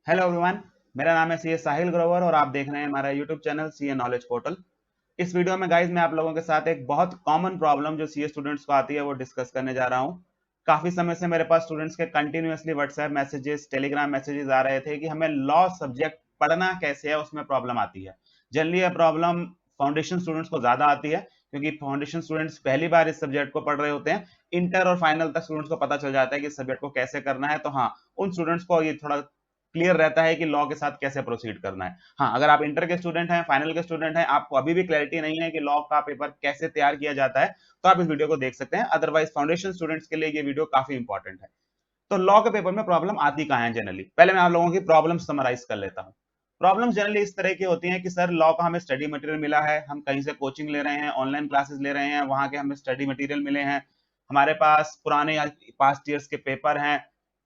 Hello everyone. मेरा नाम है सीए साहिल ग्रोवर और आप देख रहे हैं हमारा YouTube channel CA knowledge portal. इस वीडियो में गाइज मैं आप लोगों के साथ एक बहुत कॉमन प्रॉब्लम जो सीए स्टूडेंट्स को आती है वो डिस्कस करने जा रहा हूँ। काफी समय से मेरे पास स्टूडेंट्स के continuously WhatsApp messages, Telegram messages आ रहे थे कि हमें लॉ सब्जेक्ट पढ़ना कैसे है, उसमें प्रॉब्लम आती है। जनरली यह प्रॉब्लम फाउंडेशन स्टूडेंट्स को ज्यादा आती है क्योंकि फाउंडेशन स्टूडेंट्स पहली बार इस सब्जेक्ट को पढ़ रहे होते हैं। इंटर और फाइनल तक स्टूडेंट्स को पता चल जाता है कि इस सब्जेक्ट को कैसे करना है, तो हाँ, उन स्टूडेंट्स को ये थोड़ा क्लियर रहता है कि लॉ के साथ कैसे प्रोसीड करना है। हाँ, अगर आप इंटर के स्टूडेंट हैं, फाइनल के स्टूडेंट हैं, आपको अभी भी क्लैरिटी नहीं है कि लॉ का पेपर कैसे तैयार किया जाता है, तो आप इस वीडियो को देख सकते हैं। अदरवाइज फाउंडेशन स्टूडेंट्स के लिए ये वीडियो काफी इंपॉर्टेंट है। तो लॉ के पेपर में प्रॉब्लम आती कहाँ है जनरली, पहले मैं आप लोगों की प्रॉब्लम समराइज कर लेता हूँ। प्रॉब्लम जनरली इस तरह की होती है कि सर लॉ का हमें स्टडी मटेरियल मिला है, हम कहीं से कोचिंग ले रहे हैं, ऑनलाइन क्लासेस ले रहे हैं, वहां के हमें स्टडी मटेरियल मिले हैं, हमारे पास पुराने या पास्ट ईयर्स के पेपर हैं,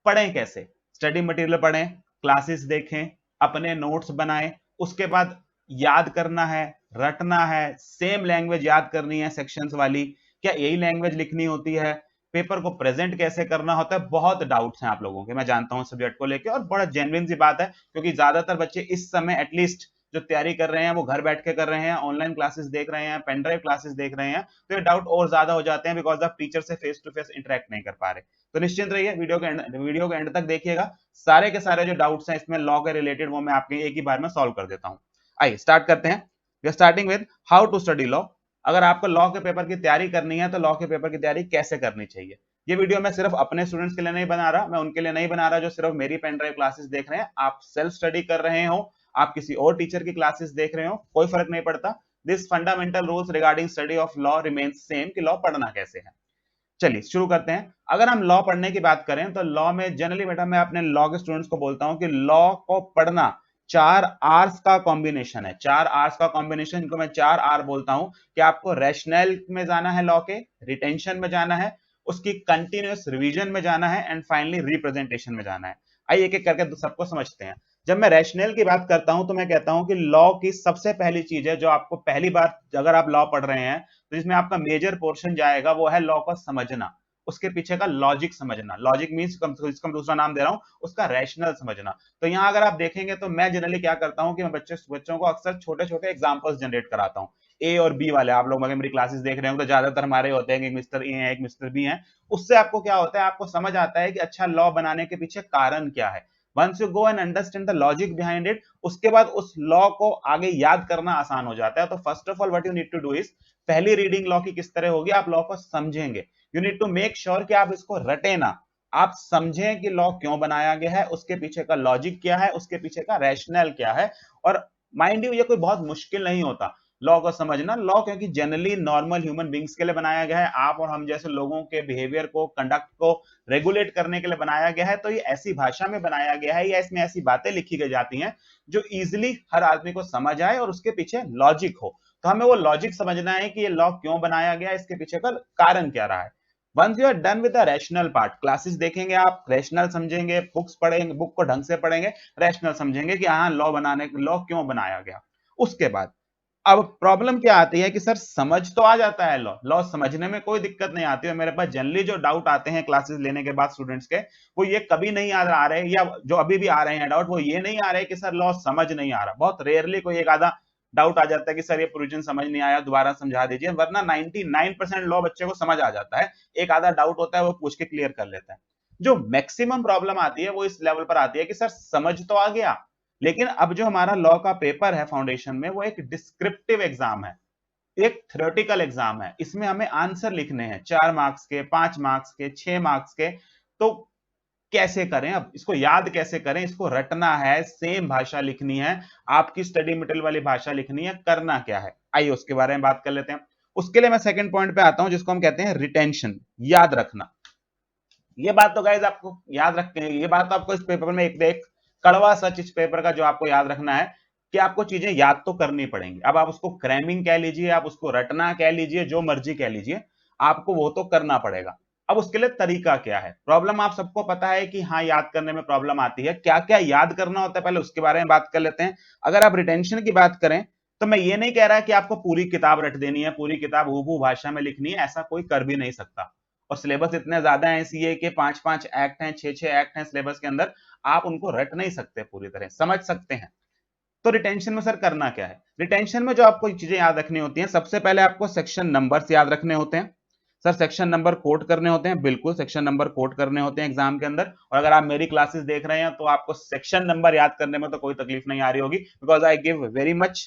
पढ़ें कैसे? स्टडी मटेरियल पढ़ें, क्लासेस देखें, अपने नोट्स बनाएं, उसके बाद याद करना है, रटना है, सेम लैंग्वेज याद करनी है सेक्शंस वाली, क्या यही लैंग्वेज लिखनी होती है, पेपर को प्रेजेंट कैसे करना होता है। बहुत डाउट्स हैं आप लोगों के, मैं जानता हूं सब्जेक्ट को लेके, और बड़ा जेन्युइन सी बात है क्योंकि ज्यादातर बच्चे इस समय एटलीस्ट जो तैयारी कर रहे हैं वो घर बैठ के कर रहे हैं, ऑनलाइन क्लासेस देख रहे हैं, पेन ड्राइव क्लासेस देख रहे हैं, तो ये डाउट और ज्यादा हो जाते हैं बिकॉज आप टीचर से फेस टू फेस इंटरेक्ट नहीं कर पा रहे। तो निश्चिंत रहिए, वीडियो के एंड तक देखिएगा। सारे के सारे जो डाउट्स हैं इसमें लॉ के रिलेटेड वो मैं आपके एक ही बार में सॉल्व कर देता हूं। आइए स्टार्ट करते हैं। We are starting with how to study law. अगर आपको लॉ के पेपर की तैयारी करनी है तो लॉ के पेपर की तैयारी कैसे करनी चाहिए, ये वीडियो मैं सिर्फ अपने स्टूडेंट्स के लिए नहीं बना रहा, मैं उनके लिए नहीं बना रहा जो सिर्फ मेरी पेन ड्राइव क्लासेस देख रहे हैं। आप सेल्फ स्टडी कर रहे हो, आप किसी और टीचर की क्लासेस देख रहे हो, कोई फर्क नहीं पड़ता। This fundamental rules regarding study of law remains same कि लॉ पढ़ना कैसे है। चलिए शुरू करते हैं। अगर हम लॉ पढ़ने की बात करें तो लॉ में जनरली बेटा मैं अपने लॉ के स्टूडेंट्स को बोलता हूं कि लॉ को पढ़ना 4 आर्स का कॉम्बिनेशन है। 4 आर्स का कॉम्बिनेशन, जिनको मैं 4 आर बोलता हूं कि आपको रैशनल में जाना है, लॉ के रिटेंशन में जाना है, उसकी कंटिन्यूअस रिवीजन में जाना है, एंड फाइनली रिप्रेजेंटेशन में जाना है। आइए एक एक करके सबको समझते हैं। जब मैं रैशनल की बात करता हूं तो मैं कहता हूं कि लॉ की सबसे पहली चीज है जो आपको पहली बार अगर आप लॉ पढ़ रहे हैं तो जिसमें आपका मेजर पोर्शन जाएगा वो है लॉ को समझना, उसके पीछे का लॉजिक समझना। लॉजिक मींस इसका दूसरा नाम दे रहा हूं, उसका रैशनल समझना। तो यहां अगर आप देखेंगे तो मैं जनरली क्या करता हूं कि मैं बच्चों को अक्सर छोटे छोटे एग्जांपल्स जनरेट कराता हूं। ए और बी वाले, आप लोग अगर मेरी क्लासेस देख रहे हो तो ज्यादातर हमारे होते हैं कि एक मिस्टर ए है, एक मिस्टर बी है। उससे आपको क्या होता है, आपको समझ आता है कि अच्छा लॉ बनाने के पीछे कारण क्या है। Once you go and understand the logic behind it, उसके बाद उस लॉ को आगे याद करना आसान हो जाता है। तो first of all what you need to do is, पहली रीडिंग लॉ की किस तरह होगी, आप लॉ को समझेंगे। You need to make sure कि आप इसको रटे ना, आप समझें कि लॉ क्यों बनाया गया है, उसके पीछे का लॉजिक क्या है, उसके पीछे का रैशनल क्या है। और माइंड यू ये कोई बहुत मुश्किल नहीं होता लॉ को समझना। लॉ क्योंकि जनरली नॉर्मल ह्यूमन बींग्स के लिए बनाया गया है, आप और हम जैसे लोगों के बिहेवियर को, कंडक्ट को रेगुलेट करने के लिए बनाया गया है। तो ये ऐसी भाषा में बनाया गया है या इसमें ऐसी बातें लिखी गई जाती हैं जो इजिली हर आदमी को समझ आए और उसके पीछे लॉजिक हो। तो हमें वो लॉजिक समझना है कि ये लॉ क्यों बनाया गया, इसके पीछे का कारण क्या रहा है। Once you are done with the rational part, classes देखेंगे आप, रैशनल समझेंगे, बुक्स पढ़ेंगे, बुक को ढंग से पढ़ेंगे, रैशनल समझेंगे कि हाँ लॉ क्यों बनाया गया। उसके बाद अब प्रॉब्लम क्या आती है कि सर समझ तो आ जाता है, लॉ लॉ समझने में कोई दिक्कत नहीं आती है। मेरे पास जनरली जो डाउट आते हैं क्लासेस लेने के बाद स्टूडेंट्स के, वो ये कभी नहीं आ रहे, या जो अभी भी आ रहे हैं डाउट, वो ये नहीं आ रहे कि सर लॉ समझ नहीं आ रहा। बहुत रेयरली कोई एक आधा डाउट आ जाता है कि सर ये प्रोविजन समझ नहीं आया, दोबारा समझा दीजिए, वरना 99% लॉ बच्चे को समझ आ जाता है। एक आधा डाउट होता है वो पूछ के क्लियर कर लेता है। जो मैक्सिमम प्रॉब्लम आती है वो इस लेवल पर आती है कि सर समझ तो आ गया, लेकिन अब जो हमारा लॉ का पेपर है फाउंडेशन में वो एक डिस्क्रिप्टिव एग्जाम है, एक थ्योरेटिकल एग्जाम है। इसमें हमें आंसर लिखने हैं 4 मार्क्स के, 5 मार्क्स के, 6 मार्क्स के। तो कैसे करें, अब इसको याद कैसे करें, इसको रटना है, सेम भाषा लिखनी है, आपकी स्टडी मटेरियल वाली भाषा लिखनी है, करना क्या है, आइए उसके बारे में बात कर लेते हैं। उसके लिए मैं सेकंड पॉइंट पे आता हूं जिसको हम कहते हैं रिटेंशन, याद रखना। ये बात तो गाइज आपको याद रखते हैं, ये बात तो आपको इस पेपर में एक कड़वा सच इस पेपर का जो आपको याद रखना है कि आपको चीजें याद तो करनी पड़ेंगी। अब आप उसको क्रैमिंग कह लीजिए, आप उसको रटना कह लीजिए, जो मर्जी कह लीजिए, आपको वो तो करना पड़ेगा। अब उसके लिए तरीका क्या है, प्रॉब्लम आप सबको पता है कि हाँ याद करने में प्रॉब्लम आती है, क्या क्या याद करना होता है पहले उसके बारे में बात कर लेते हैं। अगर आप रिटेंशन की बात करें तो मैं ये नहीं कह रहा कि आपको पूरी किताब रट देनी है, पूरी किताब हूबहू भाषा में लिखनी है, ऐसा कोई कर भी नहीं सकता। और सिलेबस इतने ज्यादा है सीए के, 5-5 एक्ट हैं, 6-6 एक्ट हैं सिलेबस के अंदर। आप उनको रट नहीं सकते, पूरी तरह समझ सकते हैं। तो रिटेंशन में सर करना क्या है? रिटेंशन में जो आपको चीजें याद रखनी होती हैं, सबसे पहले आपको सेक्शन नंबर्स याद रखने होते हैं। सर सेक्शन नंबर कोट करने होते हैं, बिल्कुल सेक्शन नंबर कोट करने होते हैं एग्जाम के अंदर। और अगर आप मेरी क्लासेस देख रहे हैं तो आपको सेक्शन नंबर याद करने में तो कोई तकलीफ नहीं आ रही होगी, because I give very much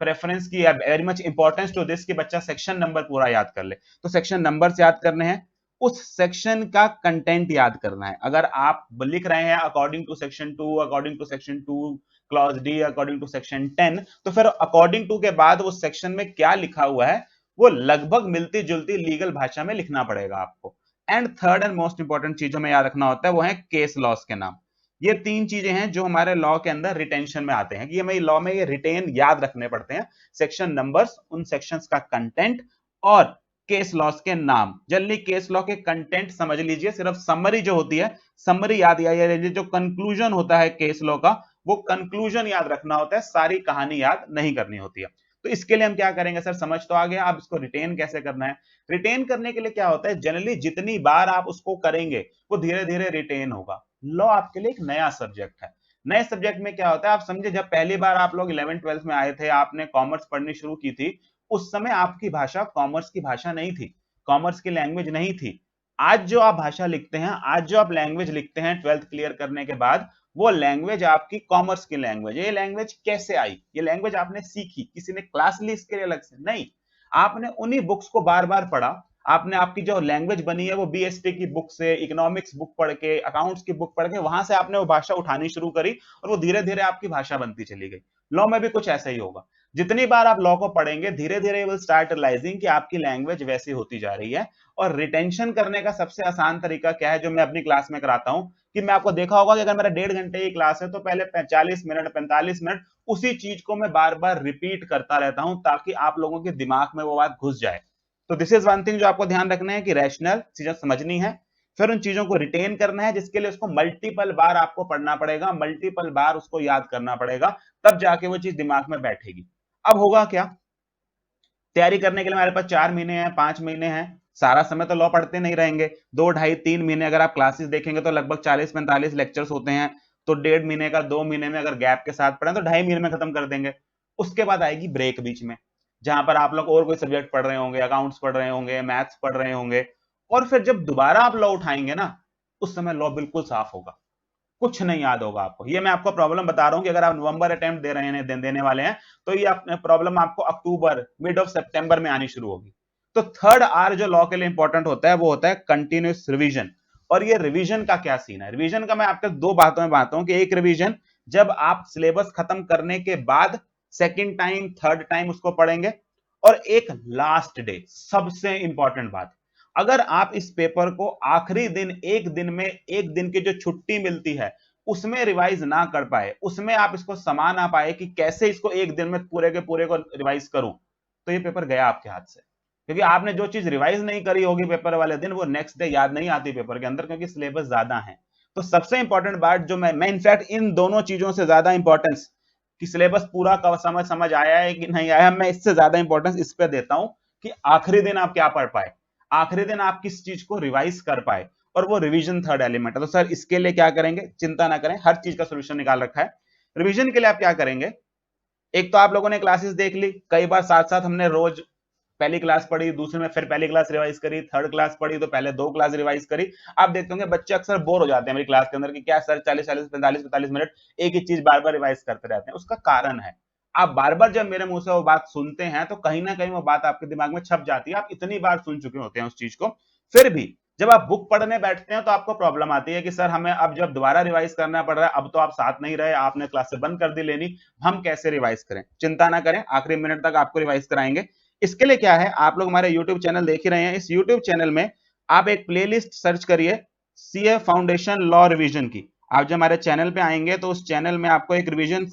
preference की, very much importance to this कि बच्चा सेक्शन नंबर पूरा याद कर ले। तो सेक्शन नंबर्स याद करने हैं, उस सेक्शन का कंटेंट याद करना है। अगर आप लिख रहे हैं according to section 2, according to section 2 clause D, according to section 10, तो फिर अकॉर्डिंग टू के बाद उस सेक्शन में क्या लिखा हुआ है वो लगभग मिलती जुलती लीगल भाषा में लिखना पड़ेगा आपको। And third and most important चीज हमें याद रखना होता है वो है केस लॉस के नाम। ये तीन चीजें हैं जो हमारे लॉ के अंदर रिटेंशन में आते हैं, कि हमें लॉ में ये रिटेन याद रखने पड़ते हैं। सेक्शन नंबर्स, उन सेक्शंस का कंटेंट, और केस लॉस के नाम। जल्दी केस लॉ के कंटेंट समझ लीजिए, सिर्फ समरी जो होती है, समरी याद या जो कंक्लूजन होता है केस लॉ का, वो कंक्लूजन याद रखना होता है, सारी कहानी याद नहीं करनी होती है। तो इसके लिए हम क्या करेंगे सर, समझ तो आ गया। अब इसको रिटेन कैसे करना है? रिटेन करने के लिए क्या होता है, जनरली जितनी बार आप उसको करेंगे वो धीरे धीरे रिटेन होगा। लॉ आपके लिए एक नया सब्जेक्ट है। नए सब्जेक्ट में क्या होता है, आप समझे जब पहली बार आप लोग 11th-12th में आए थे, आपने कॉमर्स पढ़नी शुरू की थी, उस समय आपकी भाषा कॉमर्स की भाषा नहीं थी, कॉमर्स की लैंग्वेज नहीं थी। आज जो आप भाषा लिखते हैं, आज जो आप लैंग्वेज लिखते हैं 12th क्लियर करने के बाद, वो लैंग्वेज आपकी कॉमर्स की लैंग्वेज है। ये लैंग्वेज कैसे आई? ये लैंग्वेज आपने सीखी, किसी ने क्लास ली इसके लिए अलग से? नहीं, आपने उन्हीं बुक्स को बार बार पढ़ा। आपने आपकी जो लैंग्वेज बनी है वो बीएसटी की बुक से, इकोनॉमिक्स बुक पढ़ के, अकाउंट्स की बुक पढ़ के, वहां से आपने वो भाषा उठानी शुरू करी और वो धीरे धीरे आपकी भाषा बनती चली गई। लॉ में भी कुछ ऐसा ही होगा। जितनी बार आप लॉ को पढ़ेंगे धीरे धीरे विल स्टार्ट रियलाइजिंग कि आपकी लैंग्वेज वैसी होती जा रही है। और रिटेंशन करने का सबसे आसान तरीका क्या है, जो मैं अपनी क्लास में कराता हूं, कि मैं आपको देखा होगा कि अगर मेरा 1.5 घंटे की क्लास है तो पहले 40 मिनट 45 मिनट उसी चीज को मैं बार बार रिपीट करता रहता हूं, ताकि आप लोगों के दिमाग में वो बात घुस जाए। तो दिस इज वन थिंग जो आपको ध्यान रखना है, कि रैशनल चीजें समझनी है, फिर उन चीजों को रिटेन करना है, जिसके लिए उसको मल्टीपल बार आपको पढ़ना पड़ेगा, मल्टीपल बार उसको याद करना पड़ेगा, तब जाके वो चीज दिमाग में बैठेगी। अब होगा क्या, तैयारी करने के लिए हमारे पास 4 महीने हैं, 5 महीने हैं, सारा समय तो लॉ पढ़ते नहीं रहेंगे। 2, ढाई, 3 महीने अगर आप क्लासेस देखेंगे तो लगभग 40-45 लेक्चर्स होते हैं। तो 1.5 महीने का 2 महीने में अगर गैप के साथ पढ़ें तो 2.5 महीने में खत्म कर देंगे। उसके बाद आएगी ब्रेक बीच में, जहां पर आप लोग और कोई सब्जेक्ट पढ़ रहे होंगे, अकाउंट्स पढ़ रहे होंगे, मैथ्स पढ़ रहे होंगे, और फिर जब दोबारा आप लॉ उठाएंगे ना, उस समय लॉ बिल्कुल साफ होगा, कुछ नहीं याद होगा आपको। ये मैं आपको प्रॉब्लम बता रहा हूं कि अगर आप नवंबर अटेम्प्ट दे रहे हैं, देने वाले हैं, तो ये प्रॉब्लम आपको अक्टूबर, मिड ऑफ सितंबर में आनी शुरू होगी। तो थर्ड आर जो लॉ के लिए इंपॉर्टेंट होता है वो होता है कंटिन्यूस रिवीजन। और ये रिवीजन का क्या सीन है? रिवीजन का मैं आपके दो बातों में बात हूं, कि एक रिवीजन जब आप सिलेबस खत्म करने के बाद सेकेंड टाइम, थर्ड टाइम उसको पढ़ेंगे, और एक लास्ट डे, सबसे इंपॉर्टेंट बात, अगर आप इस पेपर को आखिरी दिन, एक दिन में, एक दिन की जो छुट्टी मिलती है उसमें रिवाइज ना कर पाए, उसमें आप इसको समा ना पाए कि कैसे इसको एक दिन में पूरे के पूरे को रिवाइज करूं, तो ये पेपर गया आपके हाथ से। क्योंकि आपने जो चीज रिवाइज नहीं करी होगी पेपर वाले दिन, वो नेक्स्ट डे याद नहीं आती पेपर के अंदर, क्योंकि सिलेबस ज्यादा है। तो सबसे इंपॉर्टेंट बात जो मैं इनफैक्ट इन दोनों चीजों से ज्यादा इंपॉर्टेंस, कि सिलेबस पूरा समझ आया है कि नहीं आया, मैं इससे ज्यादा इंपॉर्टेंस इस पे देता हूं कि आखिरी दिन आप क्या पढ़ पाए, आखिरी दिन आप किस चीज को रिवाइज कर पाए, और वो रिवीजन थर्ड एलिमेंट है। तो सर इसके लिए क्या करेंगे, चिंता ना करें, हर चीज का सोल्यूशन निकाल रखा है। रिवीजन के लिए आप क्या करेंगे, एक तो आप लोगों ने क्लासेस देख ली, कई बार साथ साथ हमने रोज पहली क्लास पढ़ी, दूसरे में फिर पहली क्लास रिवाइज करी, थर्ड क्लास पढ़ी तो पहले 2 क्लास रिवाइज करी। आप देखते होंगे बच्चे अक्सर बोर हो जाते हैं मेरी क्लास के अंदर, कि क्या सर 40-45 मिनट एक ही चीज बार बार रिवाइज करते रहते हैं। उसका कारण है, आप बार बार जब मेरे मुंह से वो बात सुनते हैं तो कहीं ना कहीं वो बात आपके दिमाग में छप जाती है, आप इतनी बार सुन चुके होते हैं उस चीज को। फिर भी जब आप बुक पढ़ने बैठते हैं तो आपको प्रॉब्लम आती है कि सर हमें अब जब दोबारा रिवाइज करना पड़ रहा है, अब तो आप साथ नहीं रहे, आपने क्लास से बंद कर दी लेनी, हम कैसे रिवाइज करें? चिंता ना करें, आखिरी मिनट तक आपको रिवाइज कराएंगे। इसके लिए क्या है, आप लोग हमारे YouTube चैनल देख ही रहे हैं, इस YouTube चैनल में आप एक प्लेलिस्ट सर्च करिए सीए फाउंडेशन लॉ रिवीजन की। आप जब हमारे चैनल पे आएंगे तो उस चैनल में आपको एक रिवीजन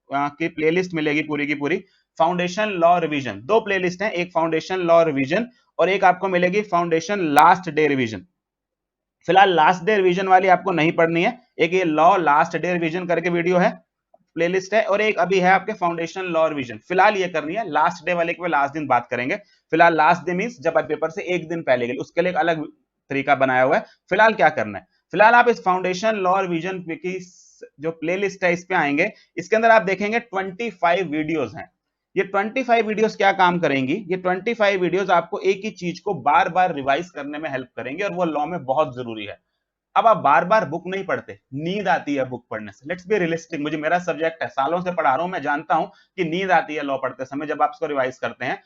की प्लेलिस्ट मिलेगी पूरी की पूरी, फाउंडेशन लॉ रिवीजन। 2 प्लेलिस्ट हैं, एक फाउंडेशन लॉ रिवीजन और एक आपको मिलेगी फाउंडेशन लास्ट डे रिवीजन। फिलहाल लास्ट डे रिवीजन वाली आपको नहीं पढ़नी है, एक ये लॉ लास्ट डे रिवीजन करके वीडियो है, प्लेलिस्ट है, और एक अभी है आपके फाउंडेशन लॉ रिवीजन। फिलहाल ये करनी है, लास्ट डे वाले के लास्ट दिन बात करेंगे। फिलहाल लास्ट डे मींस जब आप पेपर से एक दिन पहले गए, उसके लिए एक अलग तरीका बनाया हुआ है। फिलहाल क्या करना है, फिलहाल आप इस फाउंडेशन लॉ रिवीजन की जो प्लेलिस्ट है इस पे आएंगे, इसके अंदर आप देखेंगे 25 वीडियोस हैं। ये 25 वीडियोस क्या काम करेंगी, ये 25 वीडियोस आपको एक ही चीज को बार बार रिवाइज करने में हेल्प करेंगे और वो लॉ में बहुत जरूरी है। अब आप बार बार बुक नहीं पढ़ते, नींद आती है बुक पढ़ने से। लेट्स बी रियलिस्टिक, मुझे मेरा सब्जेक्ट है, सालों से पढ़ा रहा हूं, मैं जानता हूं कि नींद आती है लॉ पढ़ते समय जब आप इसको रिवाइज करते हैं।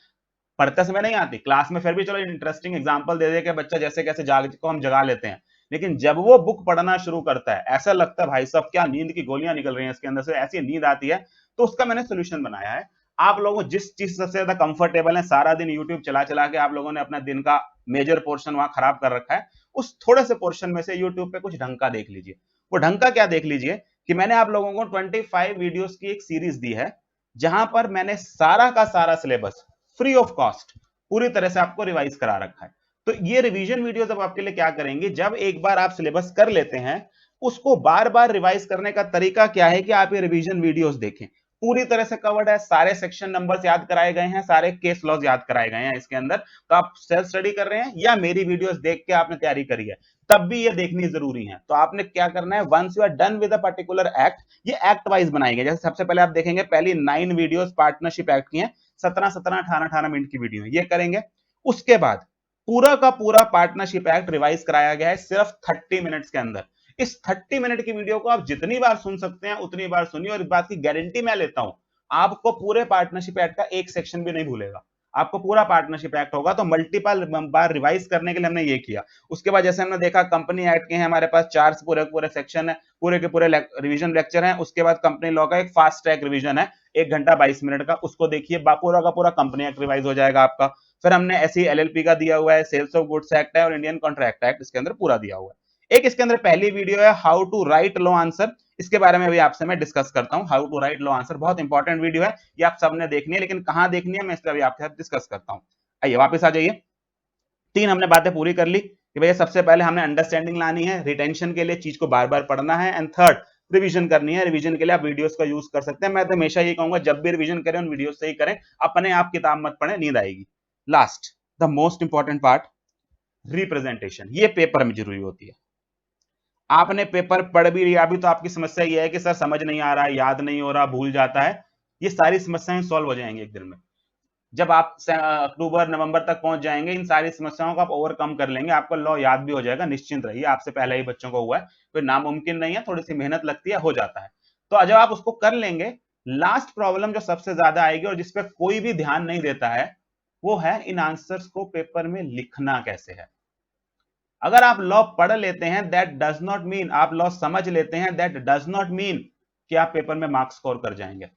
पढ़ते समय नहीं आती, क्लास में फिर भी चलो इंटरेस्टिंग एग्जांपल दे दे के बच्चा जैसे कैसे जाग को हम जगा लेते हैं, लेकिन जब वो बुक पढ़ना शुरू करता है ऐसा लगता है भाई साहब क्या नींद की गोलियां निकल रही हैं इसके अंदर से, ऐसी नींद आती है। तो उसका मैंने सोल्यूशन बनाया है। आप लोगों जिस चीज से सबसे ज्यादा कंफर्टेबल है, सारा दिन यूट्यूब चला चला के आप लोगों ने अपना दिन का मेजर पोर्शन वहां खराब कर रखा है, उस थोड़े से पोर्शन में से यूट्यूब पे कुछ ढंग का देख लीजिए। वो ढंग का क्या देख लीजिए कि मैंने आप लोगों को 25 वीडियोस की एक सीरीज दी है, जहां पर मैंने सारा का सारा सिलेबस फ्री ऑफ कॉस्ट पूरी तरह से आपको रिवाइज करा रखा है। तो ये रिवीजन वीडियोस अब आपके लिए क्या करेंगे, जब एक बार आप सिलेबस कर लेते हैं, उसको बार बार रिवाइज करने का तरीका क्या है कि आप ये रिवीजन वीडियोस देखें। पूरी तरह से कवर्ड है, सारे सेक्शन नंबर्स याद कराए गए हैं, सारे केस लॉज याद कराए गए हैं इसके अंदर। तो आप सेल्फ स्टडी कर रहे हैं या मेरी वीडियोस देख के आपने तैयारी करी है, तब भी ये देखनी जरूरी है। तो आपने क्या करना है, once you are done with a particular act, ये एक्ट वाइज बनाई गई। जैसे सबसे पहले आप देखेंगे पहली 9 वीडियोस पार्टनरशिप एक्ट की हैं, 17 18 मिनट की वीडियो ये करेंगे। उसके बाद पूरा का पूरा पार्टनरशिप एक्ट रिवाइज कराया गया है सिर्फ 30 मिनट्स के अंदर। इस 30 मिनट की वीडियो को आप जितनी बार सुन सकते हैं उतनी बार सुनिए, और इस बात की गारंटी मैं लेता हूं, आपको पूरे पार्टनरशिप एक्ट का एक सेक्शन भी नहीं भूलेगा। आपको पूरा पार्टनरशिप एक्ट होगा। तो मल्टीपल बार रिवाइज करने के लिए हमने ये किया। उसके बाद जैसे हमने देखा कंपनी एक्ट के हैं हमारे पास 4 पूरे पूरे सेक्शन है, पूरे के पूरे रिवीजन लेक्चर है। उसके बाद कंपनी लॉ का एक फास्ट ट्रैक रिवीजन है 1 घंटा 22 मिनट का, उसको देखिए, पूरा का पूरा कंपनी एक्ट रिवाइज हो जाएगा आपका। फिर हमने ऐसी एलएलपी का दिया हुआ है, सेल्स ऑफ गुड्स एक्ट है और इंडियन कॉन्ट्रैक्ट एक्ट इसके अंदर पूरा दिया हुआ है। एक इसके अंदर पहली वीडियो है how to write law answer, इसके बारे में भी आपसे मैं डिस्कस करता हूं। How to write law answer बहुत इंपॉर्टेंट वीडियो है, ये आप सबने देखनी है, लेकिन कहां देखनी है मैं इसका भी आपके साथ डिस्कस करता हूं। आइए वापस आ जाइए। 3 हमने बातें पूरी कर ली कि भैया सबसे पहले हमने अंडरस्टैंडिंग लानी है, रिटेंशन के लिए चीज को बार बार पढ़ना है, एंड थर्ड रिवीजन करनी है। रिवीजन के लिए आप वीडियोस का यूज कर सकते हैं। मैं तो हमेशा ये कहूंगा जब भी रिवीजन करें उन वीडियोस से ही करें, अपने आप किताब मत पढ़ें, नींद आएगी। Last the most important part, representation, ये पेपर में जरूरी होती है। आपने पेपर पढ़ भी लिया, अभी तो आपकी समस्या ये है कि सर समझ नहीं आ रहा, याद नहीं हो रहा, भूल जाता है। ये सारी समस्याएं सॉल्व हो जाएंगी एक दिन में। जब आप अक्टूबर नवंबर तक पहुंच जाएंगे, इन सारी समस्याओं को आप ओवरकम कर लेंगे, आपको लॉ याद भी हो जाएगा। निश्चिंत रहिए, आपसे पहले ही बच्चों को हुआ है, कोई नामुमकिन नहीं है, थोड़ी सी मेहनत लगती है, हो जाता है। तो जब आप उसको कर लेंगे, लास्ट प्रॉब्लम जो सबसे ज्यादा आएगी और जिसपे कोई भी ध्यान नहीं देता है, वो है इन आंसर्स को पेपर में लिखना कैसे है। अगर आप लॉ पढ़ लेते हैं, दैट डज नॉट मीन, आप लॉ समझ लेते हैं, दैट डज नॉट मीन कि आप पेपर में मार्क्स स्कोर कर जाएंगे।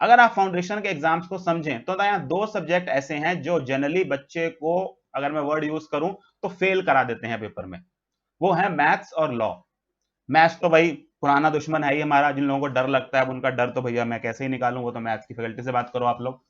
अगर आप फाउंडेशन के एग्जाम्स को समझें तो यहाँ 2 सब्जेक्ट ऐसे हैं जो जनरली बच्चे को, अगर मैं वर्ड यूज करूं तो फेल करा देते हैं पेपर में। वो है मैथ्स और लॉ। मैथ्स तो भाई पुराना दुश्मन है ही हमारा, जिन लोगों को डर लगता है उनका डर तो भैया मैं कैसे ही निकालूं, वो तो मैथ्स की फैकल्टी से बात करो आप लोग।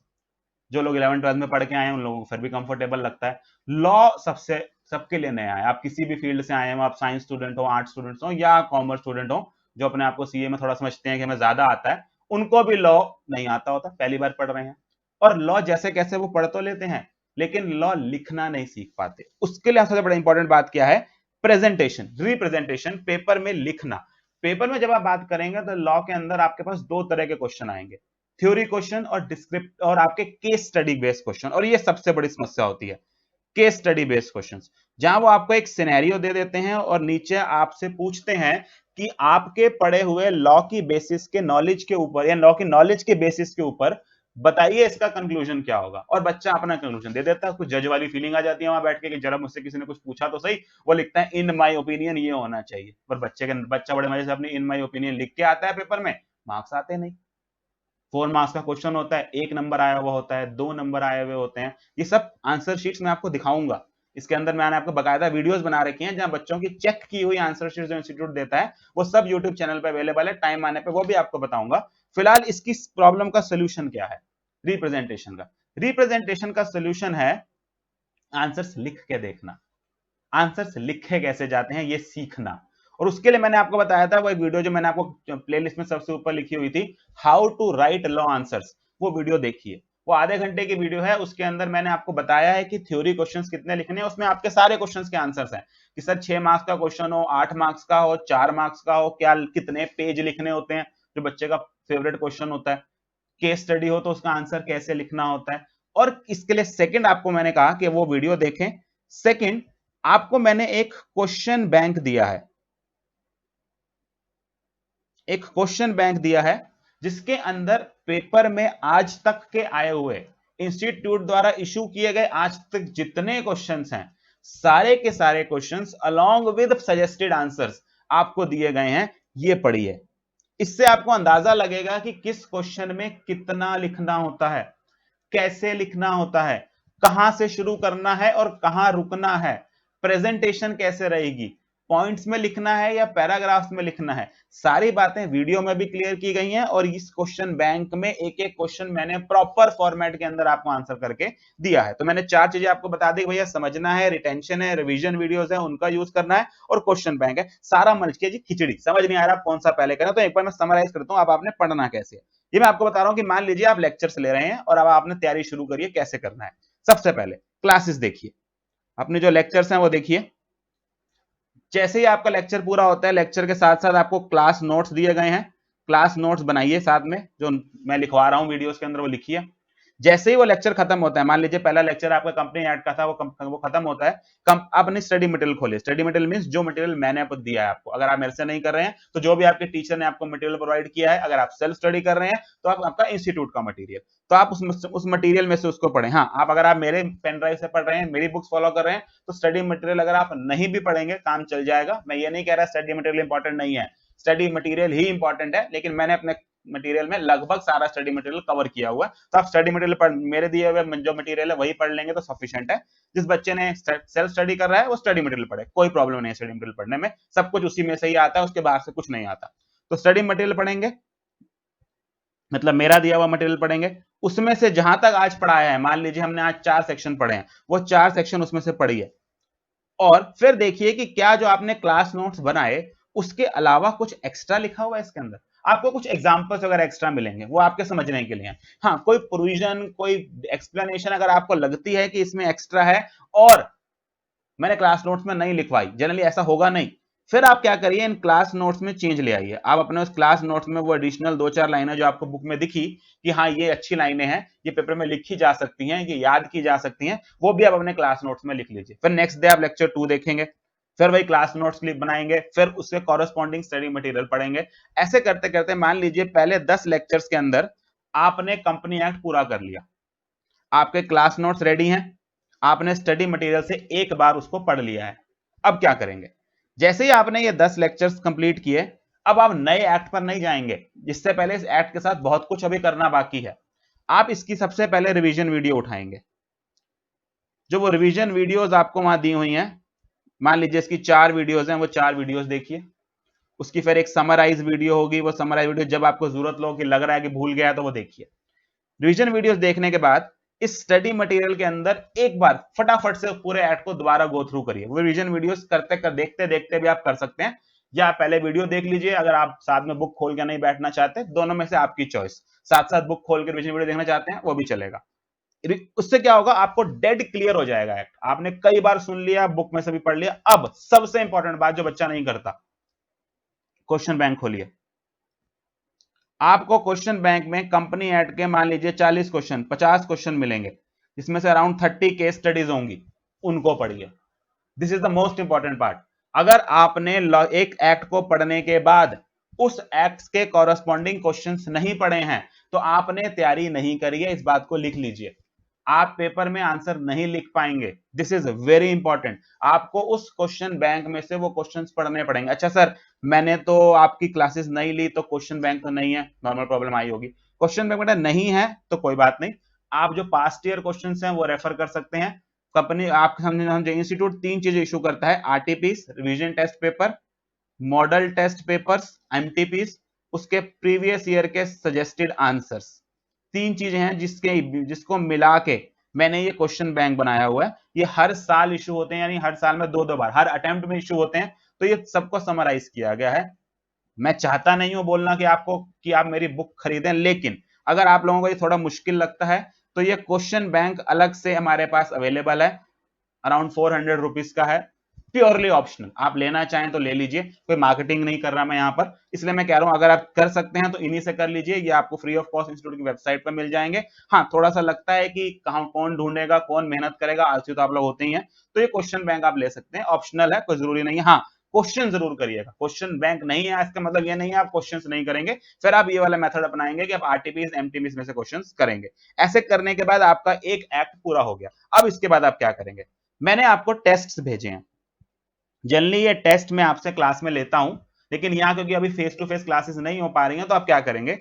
जो लोग 11 12 में पढ़ के आए हैं उन लोगों को फिर भी कंफर्टेबल लगता है। लॉ सबसे सबके लिए नया है। आप किसी भी फील्ड से आए हो, आप साइंस स्टूडेंट हो, आर्ट स्टूडेंट हो या कॉमर्स स्टूडेंट हो, जो अपने आप को सीए में थोड़ा समझते हैं कि हमें ज्यादा आता है, उनको भी लॉ नहीं आता होता, पहली बार पढ़ रहे हैं। और लॉ जैसे कैसे वो पढ़ तो लेते हैं, लेकिन लॉ लिखना नहीं सीख पाते। उसके लिए सबसे बड़ा इंपॉर्टेंट बात क्या है, प्रेजेंटेशन, रिप्रेजेंटेशन, पेपर में लिखना। पेपर में जब आप बात करेंगे तो लॉ के अंदर आपके पास 2 तरह के क्वेश्चन आएंगे, थ्योरी क्वेश्चन और डिस्क्रिप्ट और आपके केस स्टडी बेस्ड क्वेश्चन। और ये सबसे बड़ी समस्या होती है, केस स्टडी बेस्ड क्वेश्चंस, जहां वो आपको एक सिनेरियो दे देते हैं और नीचे आपसे पूछते हैं कि आपके पढ़े हुए लॉ की बेसिस के नॉलेज के ऊपर या लॉ की नॉलेज के बेसिस के ऊपर बताइए इसका कंक्लूजन क्या होगा। और बच्चा अपना कंक्लूजन दे देता है। कुछ जज वाली फीलिंग आ जाती है वहां बैठ के कि जरा मुझसे किसी ने कुछ पूछा तो सही, वो लिखता है इन माय ओपिनियन ये होना चाहिए, पर बच्चा बड़े मजे से अपनी इन माय ओपिनियन लिख के आता है पेपर में, मार्क्स आते नहीं। 4 मार्क्स का क्वेश्चन होता है, 1 नंबर आया हुआ होता है, 2 नंबर आए हुए होते हैं। ये सब आंसर शीट्स मैं आपको दिखाऊंगा। इसके अंदर मैंने आपको बकायदा वीडियोस बना रखी हैं जहां बच्चों की चेक की हुई आंसर शीट जो इंस्टीट्यूट देता है वो सब यूट्यूब चैनल पे अवेलेबल है। टाइम आने पे वो भी आपको बताऊंगा। फिलहाल इसकी प्रॉब्लम का सोल्यूशन क्या है, रिप्रेजेंटेशन का। रिप्रेजेंटेशन का सोल्यूशन है आंसर्स लिख के देखना। आंसर्स लिखे कैसे जाते हैं ये सीखना। और उसके लिए मैंने आपको बताया था वो एक वीडियो जो मैंने आपको प्लेलिस्ट में सबसे ऊपर लिखी हुई थी, how to write law answers, वो वीडियो देखिए। वो आधे घंटे की वीडियो है, उसके अंदर मैंने आपको बताया है कि थ्योरी क्वेश्चंस कितने लिखने हैं, उसमें आपके सारे क्वेश्चंस के आंसर्स हैं कि सर 6 मार्क्स का क्वेश्चन हो, 8 मार्क्स का हो, 4 मार्क्स का हो, क्या कितने पेज लिखने होते हैं, जो बच्चे का फेवरेट क्वेश्चन होता है, केस स्टडी हो तो उसका आंसर कैसे लिखना होता है। और इसके लिए सेकंड आपको मैंने कहा कि वो वीडियो देखें। सेकंड, आपको मैंने एक क्वेश्चन बैंक दिया है, एक क्वेश्चन बैंक दिया है जिसके अंदर पेपर में आज तक के आए हुए, इंस्टीट्यूट द्वारा इशू किए गए आज तक जितने क्वेश्चंस हैं, सारे के सारे questions along with suggested answers आपको दिए गए हैं। ये पढ़िए, इससे आपको अंदाजा लगेगा कि किस क्वेश्चन में कितना लिखना होता है, कैसे लिखना होता है, कहां से शुरू करना है और कहां रुकना है, प्रेजेंटेशन कैसे रहेगी, पॉइंट्स में लिखना है या पैराग्राफ्स में लिखना है। सारी बातें वीडियो में भी क्लियर की गई हैं और इस क्वेश्चन बैंक में एक एक क्वेश्चन मैंने प्रॉपर फॉर्मेट के अंदर आपको आंसर करके दिया है। तो मैंने 4 चीजें आपको बता दी, भैया समझना है, रिटेंशन है, रिवीजन वीडियोस है उनका यूज करना है और क्वेश्चन बैंक है। सारा मर्ज के जी खिचड़ी, समझ नहीं आ रहा कौन सा पहले करें, तो एक बार मैं समराइज करता हूं, अब आपने पढ़ना कैसे है। ये मैं आपको बता रहा हूं कि मान लीजिए आप लेक्चर्स ले रहे हैं और अब आपने तैयारी शुरू करिए कैसे करना है। सबसे पहले क्लासेस देखिए, अपने जो लेक्चर्स हैं वो देखिए। जैसे ही आपका लेक्चर पूरा होता है, लेक्चर के साथ साथ आपको क्लास नोट्स दिए गए हैं, क्लास नोट्स बनाइए, साथ में जो मैं लिखवा रहा हूं वीडियोस के अंदर वो लिखिए। जैसे ही वो लेक्चर खत्म होता है, मान लीजिए पहला लेक्चर आपका कंपनी ऐड का था, वो खत्म होता है, आप अपनी स्टडी मटेरियल खोलिए। स्टडी मटेरियल मींस जो मटेरियल मैंने आपको दिया है आपको, अगर आप मेरे से नहीं कर रहे हैं तो जो भी आपके टीचर ने आपको मटेरियल प्रोवाइड किया है, अगर आप सेल्फ स्टडी कर रहे हैं तो आप आपका इंस्टीट्यूट का मटेरियल, तो आप उस मटेरियल में से उसको पढ़ें। हाँ, आप अगर आप मेरे पेन ड्राइव से पढ़ रहे हैं, मेरी बुक्स फॉलो कर रहे हैं, तो स्टडी मटेरियल अगर आप नहीं भी पढ़ेंगे काम चल जाएगा। मैं ये नहीं कह रहा स्टडी मटेरियल इंपॉर्टेंट नहीं है, स्टडी मटेरियल ही इंपॉर्टेंट है, लेकिन मैंने अपने मटेरियल में लगभग सारा स्टडी मटेरियल कवर किया हुआ है, तो आप स्टडी मटेरियल पढ़, मेरे दिए हुए जो मटेरियल है वही पढ़ लेंगे तो सफिशिएंट है। जिस बच्चे ने सेल्फ स्टडी कर रहा है वो स्टडी मटेरियल पढ़े, कोई प्रॉब्लम नहीं है स्टडी मटेरियल पढ़ने में, सब कुछ उसी में से ही आता है, उसके बाहर से कुछ नहीं आता। तो स्टडी मटेरियल पढ़ेंगे, मतलब मेरा दिया हुआ मटेरियल पढ़ेंगे, उसमें से जहां तक आज पढ़ाया है, मान लीजिए हमने आज 4 सेक्शन पढ़े हैं, वो 4 सेक्शन उसमें से पढ़िए। और फिर देखिए कि क्या जो आपने क्लास नोट्स बनाए उसके अलावा कुछ एक्स्ट्रा लिखा हुआ है इसके अंदर, आपको कुछ एग्जांपल्स वगैरह एक्स्ट्रा मिलेंगे, वो आपके समझने के लिए हैं। हाँ, कोई प्रोविजन, कोई एक्सप्लेनेशन अगर आपको लगती है कि इसमें एक्स्ट्रा है और मैंने क्लास नोट्स में नहीं लिखवाई, जनरली ऐसा होगा नहीं, फिर आप क्या करिए, इन क्लास नोट्स में चेंज ले आइए। आप अपने उस क्लास नोट्स में वो एडिशनल 2-4 लाइनें जो आपको बुक में दिखी कि हाँ ये अच्छी लाइनें हैं, ये पेपर में लिखी जा सकती हैं, ये याद की जा सकती हैं, वो भी आप अपने क्लास नोट्स में लिख लीजिए। फिर नेक्स्ट डे आप लेक्चर 2 देखेंगे, फिर वही क्लास नोट्स क्लिप बनाएंगे, फिर उससे कॉरेस्पॉन्डिंग स्टडी मटेरियल पढ़ेंगे। ऐसे करते करते मान लीजिए पहले 10 लेक्चर्स के अंदर आपने कंपनी एक्ट पूरा कर लिया, आपके क्लास नोट्स रेडी हैं, आपने स्टडी मटेरियल से एक बार उसको पढ़ लिया है। अब क्या करेंगे, जैसे ही आपने ये 10 लेक्चर्स कंप्लीट किए, अब आप नए एक्ट पर नहीं जाएंगे, जिससे पहले इस एक्ट के साथ बहुत कुछ अभी करना बाकी है। आप इसकी सबसे पहले रिवीजन वीडियो उठाएंगे, जो वो रिवीजन वीडियोस आपको वहां दी हुई हैं, मान लीजिए इसकी 4 वीडियोस हैं, वो 4 वीडियोस देखिए। उसकी फिर एक समराइज वीडियो होगी, वो समराइज वीडियो जब आपको जरूरत हो कि लग रहा है कि भूल गया तो वो देखिए। रिवीजन वीडियोस देखने के बाद इस स्टडी मटेरियल के अंदर एक बार फटाफट से पूरे एक्ट को दोबारा गो थ्रू करिए। वो रिवीजन वीडियोस देखते देखते भी आप कर सकते हैं, या आप पहले वीडियो देख लीजिए, अगर आप साथ में बुक खोल के नहीं बैठना चाहते, दोनों में से आपकी चॉइस। साथ साथ बुक खोल के रिवीजन वीडियो देखना चाहते हैं वो भी चलेगा। उससे क्या होगा, आपको डेड क्लियर हो जाएगा एक्ट, आपने कई बार सुन लिया, बुक में से भी पढ़ लिया। अब सबसे इंपॉर्टेंट बात जो बच्चा नहीं करता, क्वेश्चन बैंक खोलिए। आपको क्वेश्चन बैंक में कंपनी एक्ट के मान लीजिए 40 क्वेश्चन, 50 क्वेश्चन मिलेंगे, जिसमें से अराउंड 30 केस स्टडीज होंगी, उनको पढ़िए। This is the most important part. अगर आपने एक एक्ट को पढ़ने के बाद उस एक्ट के कॉरेस्पॉन्डिंग क्वेश्चंस नहीं पढ़े हैं तो आपने तैयारी नहीं करी है, इस बात को लिख लीजिए। आप पेपर में आंसर नहीं लिख पाएंगे, दिस इज वेरी इंपॉर्टेंट। आपको उस क्वेश्चन बैंक में से वो क्वेश्चंस पढ़ने पड़ेंगे। अच्छा सर, मैंने तो आपकी क्लासेस नहीं ली तो क्वेश्चन बैंक तो नहीं है, नॉर्मल प्रॉब्लम आई होगी। क्वेश्चन बैंक बेटा नहीं है तो कोई बात नहीं, आप जो पास्ट ईयर क्वेश्चंस हैं वो रेफर कर सकते हैं। कंपनी आप समझे, इंस्टीट्यूट 3 चीजें इशू करता है, RTPs, revision test paper, model test papers, MTPs, उसके प्रीवियस ईयर के सजेस्टेड आंसर्स। 3 चीजें हैं जिसको मिला के मैंने ये क्वेश्चन बैंक बनाया हुआ है। ये हर साल इशू होते हैं, यानी हर साल में 2-2 बार, हर अटेम्प्ट में इशू होते हैं, तो ये सबको समराइज किया गया है। मैं चाहता नहीं हूं बोलना कि आप मेरी बुक खरीदें, लेकिन अगर आप लोगों को ये थोड़ा मुश्किल लगता है तो ये क्वेश्चन बैंक अलग से हमारे पास अवेलेबल है, अराउंड 400 रुपीज का है, प्योरली ऑप्शनल, आप लेना चाहें तो ले लीजिए, कोई मार्केटिंग नहीं कर रहा मैं यहाँ पर, इसलिए मैं कह रहा हूं अगर आप कर सकते हैं तो इन्हीं से कर लीजिए, ये आपको फ्री ऑफ कॉस्ट इंस्टीट्यूट की वेबसाइट पर मिल जाएंगे। हाँ, थोड़ा सा लगता है कि कहाँ कौन ढूंढेगा, कौन मेहनत करेगा, आलसी तो आप लोग होते ही हैं, तो ये क्वेश्चन बैंक आप ले सकते हैं, ऑप्शनल है, कोई जरूरी नहीं है। हाँ, क्वेश्चन जरूर करिएगा, क्वेश्चन बैंक नहीं है इसका मतलब ये नहीं है आप क्वेश्चंस नहीं करेंगे, फिर आप ये वाला मेथड अपनाएंगे कि आप आरटीपीएस एमटीपीएस में से क्वेश्चंस करेंगे। ऐसे करने के बाद आपका एक एक्ट पूरा हो गया। अब इसके बाद आप क्या करेंगे, मैंने आपको टेस्ट्स भेजे हैं, जनरली ये टेस्ट मैं आपसे क्लास में लेता हूं, लेकिन यहाँ क्योंकि अभी फेस टू फेस क्लासेस नहीं हो पा रही हैं, तो आप क्या करेंगे,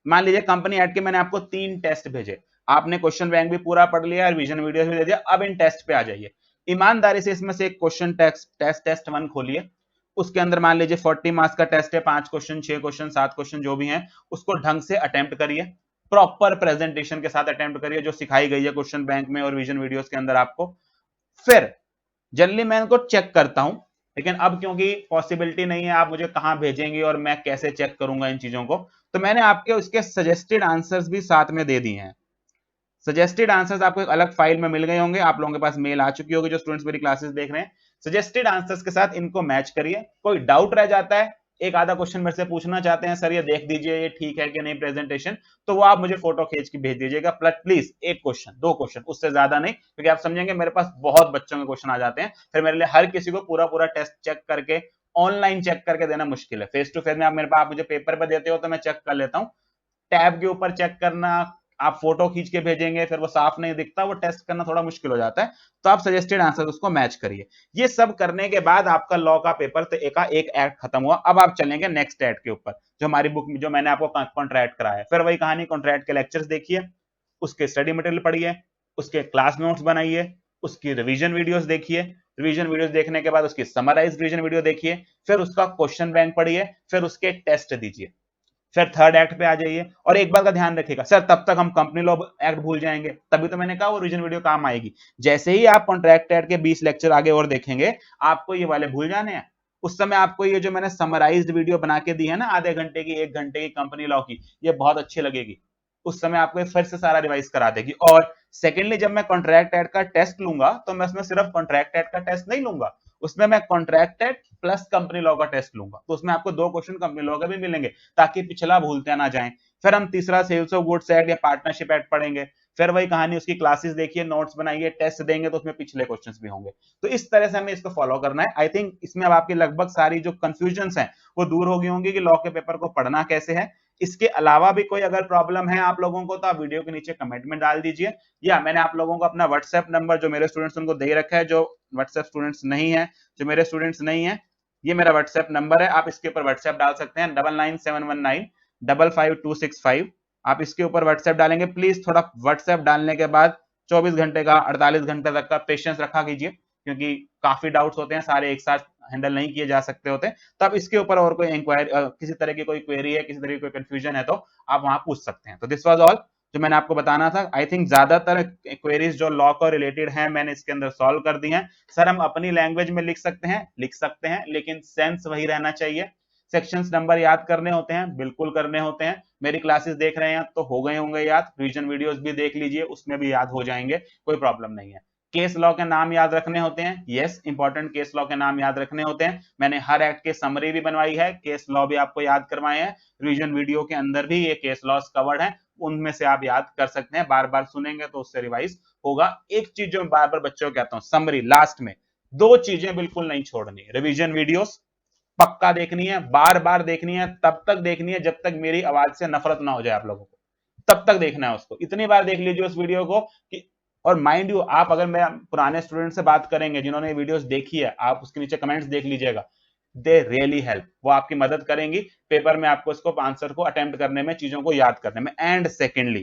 मान लीजिए कंपनी ऐड के मैंने आपको 3 टेस्ट भेजे, आपने क्वेश्चन बैंक भी पूरा पढ़ लिया, रिवीजन वीडियोस भी दे दिया, अब इन टेस्ट पे आ जाइए। ईमानदारी से इसमें से एक क्वेश्चन टेस्ट 1 खोलिए, उसके अंदर मान लीजिए 40 मार्क्स का टेस्ट है, 5 क्वेश्चन, 6 क्वेश्चन, 7 क्वेश्चन जो भी हैं, उसको ढंग से अटेम्प्ट करिए, प्रॉपर प्रेजेंटेशन के साथ अटेम्प्ट करिए जो सिखाई गई है क्वेश्चन बैंक में और रिवीजन वीडियोस के अंदर आपको। फिर जनरली मैं इनको चेक करता हूं, लेकिन अब क्योंकि पॉसिबिलिटी नहीं है आप मुझे कहां भेजेंगे और मैं कैसे चेक करूंगा इन चीजों को, तो मैंने आपके उसके सजेस्टेड आंसर्स भी साथ में दे दिए हैं। सजेस्टेड आंसर्स आपको एक अलग फाइल में मिल गए होंगे, आप लोगों के पास मेल आ चुकी होगी जो स्टूडेंट्स मेरी क्लासेस देख रहे हैं। सजेस्टेड आंसर्स के साथ इनको मैच करिए, कोई डाउट रह जाता है, एक आधा क्वेश्चन मेरे से पूछना चाहते हैं सर ये देख दीजिए ये ठीक है कि नहीं प्रेजेंटेशन, तो वो आप मुझे फोटो खींच के भेज दीजिएगा, प्लीज एक क्वेश्चन 2 क्वेश्चन, उससे ज्यादा नहीं, क्योंकि आप समझेंगे मेरे पास बहुत बच्चों के क्वेश्चन आ जाते हैं, फिर मेरे लिए हर किसी को पूरा पूरा टेस्ट चेक करके ऑनलाइन चेक करके देना मुश्किल है। फेस टू फेस में आप मेरे पास, आप मुझे पेपर पर देते हो तो मैं चेक कर लेता हूँ, टैब के ऊपर चेक करना, आप फोटो खींच के भेजेंगे फिर वो साफ नहीं दिखता, वो टेस्ट करना थोड़ा मुश्किल हो जाता है, तो आप सजेस्टेड आंसर उसको मैच करिए। ये सब करने के बाद आपका लॉ का पेपर तो एक एक्ट खत्म हुआ, अब आप चलेंगे नेक्स्ट एक्ट के ऊपर, जो हमारी बुक में जो मैंने आपको कॉन्ट्रैक्ट कराया है, फिर वही कहानी, कॉन्ट्रैक्ट के लेक्चर्स देखिए, उसके स्टडी मटेरियल पढ़िए, उसके क्लास नोट्स बनाइए, उसकी रिवीजन वीडियोस देखिए, रिवीजन वीडियोस देखने के बाद उसकी समराइज्ड रिवीजन वीडियो देखिए, फिर उसका क्वेश्चन बैंक पढ़िए, फिर उसके टेस्ट दीजिए, फिर थर्ड एक्ट पे आ जाइए। और एक बात का ध्यान रखिएगा सर, तब तक हम कंपनी लॉ एक्ट भूल जाएंगे, तभी तो मैंने कहा वो रिवीजन वीडियो काम आएगी। जैसे ही आप कॉन्ट्रैक्ट एक्ट के 20 लेक्चर आगे और देखेंगे, आपको ये वाले भूल जाने हैं, उस समय आपको ये जो मैंने समराइज्ड वीडियो बना के दी है ना, आधे घंटे की 1 घंटे की कंपनी लॉ की, ये बहुत अच्छी लगेगी, उस समय आपको फिर से सारा रिवाइज करा देगी। और सेकेंडली जब मैं कॉन्ट्रैक्ट एक्ट का टेस्ट लूंगा, तो मैं उसमें सिर्फ कॉन्ट्रैक्ट एक्ट का टेस्ट नहीं लूंगा, उसमें मैं contract act plus company law का टेस्ट लूंगा, तो उसमें आपको 2 क्वेश्चन कंपनी लॉ के भी मिलेंगे, ताकि पिछला भूलते ना जाएं। फिर हम तीसरा सेल्स ऑफ गुड्स एक्ट या पार्टनरशिप एक्ट पढ़ेंगे, फिर वही कहानी, उसकी क्लासेस देखिए, नोट्स बनाइए, टेस्ट देंगे तो उसमें पिछले क्वेश्चंस भी होंगे। तो इस तरह से हमें इसको फॉलो करना है। आई थिंक इसमें अब आपकी लगभग सारी जो कंफ्यूजन्स हैं वो दूर हो गई होंगी कि लॉ के पेपर को पढ़ना कैसे है। इसके अलावा भी कोई अगर प्रॉब्लम है आप लोगों को, तो आप वीडियो के नीचे कमेंट में डाल दीजिए, या मैंने आप लोगों को अपना व्हाट्सएप नंबर जो मेरे स्टूडेंट्स उनको दे रखा है, जो व्हाट्सएप स्टूडेंट्स नहीं है, जो मेरे स्टूडेंट्स नहीं है, ये मेरा व्हाट्सएप नंबर है, आप इसके ऊपर व्हाट्सएप डाल सकते हैं, 9971955265। आप इसके ऊपर व्हाट्सएप डालेंगे, प्लीज थोड़ा व्हाट्सएप डालने के बाद 24 घंटे का 48 घंटे तक का पेशेंस रखा कीजिए, क्योंकि काफी डाउट्स होते हैं, सारे एक साथ हैंडल नहीं किए जा सकते होते। तो आप इसके ऊपर और कोई इंक्वायरी, किसी तरह की कोई क्वेरी है, किसी तरह की कोई कंफ्यूजन है, तो आप वहां पूछ सकते हैं। तो दिस वाज ऑल जो मैंने आपको बताना था। आई थिंक ज्यादातर क्वेरीज जो लॉ को रिलेटेड है मैंने इसके अंदर सॉल्व कर दी हैं। सर हम अपनी लैंग्वेज में लिख सकते हैं, लेकिन सेंस वही रहना चाहिए। सेक्शंस नंबर याद करने होते हैं, बिल्कुल करने होते हैं, मेरी क्लासेस देख रहे हैं तो हो गए होंगे याद, रिवीजन वीडियोस भी देख लीजिए, उसमें भी याद हो जाएंगे, कोई प्रॉब्लम नहीं है। केस लॉ के नाम याद रखने होते हैं, यस इंपॉर्टेंट केस लॉ के नाम याद रखने होते हैं, मैंने हर एक्ट के समरी भी बनवाई है, केस लॉ भी आपको याद करवाए हैं, रिवीजन वीडियो के अंदर भी ये केस लॉस कवर्ड है, उनमें से आप याद कर सकते हैं, बार बार सुनेंगे तो उससे रिवाइज होगा। एक चीज जो बार बार बच्चों को कहता हूं, समरी लास्ट में 2 चीजें बिल्कुल नहीं छोड़नी, रिवीजन वीडियोस पक्का देखनी है, बार बार देखनी है, तब तक देखनी है जब तक मेरी आवाज से नफरत ना हो जाए आप लोगों को, तब तक देखना है उसको, इतनी बार देख लीजिए उस वीडियो को कि, और माइंड यू आप अगर मैं पुराने स्टूडेंट से बात करेंगे जिन्होंने वीडियोस देखी है, आप उसके नीचे कमेंट्स देख लीजिएगा, दे रियली हेल्प, वो आपकी मदद करेंगी पेपर में आपको इसको आंसर को अटेम्प्ट करने में, चीजों को याद करने में। एंड सेकेंडली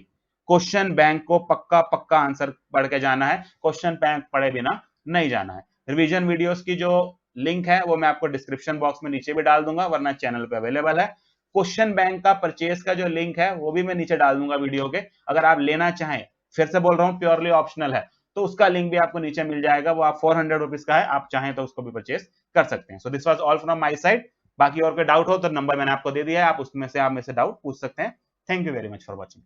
क्वेश्चन बैंक को पक्का पक्का आंसर पढ़ के जाना है, क्वेश्चन बैंक पढ़े बिना नहीं जाना है। रिवीजन वीडियोस की जो लिंक है वो मैं आपको डिस्क्रिप्शन बॉक्स में नीचे भी डाल दूंगा, वरना चैनल पे अवेलेबल है। क्वेश्चन बैंक का परचेज का जो लिंक है वो भी मैं नीचे डाल दूंगा वीडियो के, अगर आप लेना चाहें, फिर से बोल रहा हूं प्योरली ऑप्शनल है, तो उसका लिंक भी आपको नीचे मिल जाएगा, वो आप 400 रुपीज का है, आप चाहें तो उसको भी परचेज कर सकते हैं। So this was all from my side, बाकी और कोई डाउट हो तो नंबर मैंने आपको दे दिया है, आप उसमें से डाउट पूछ सकते हैं। Thank you very much for watching.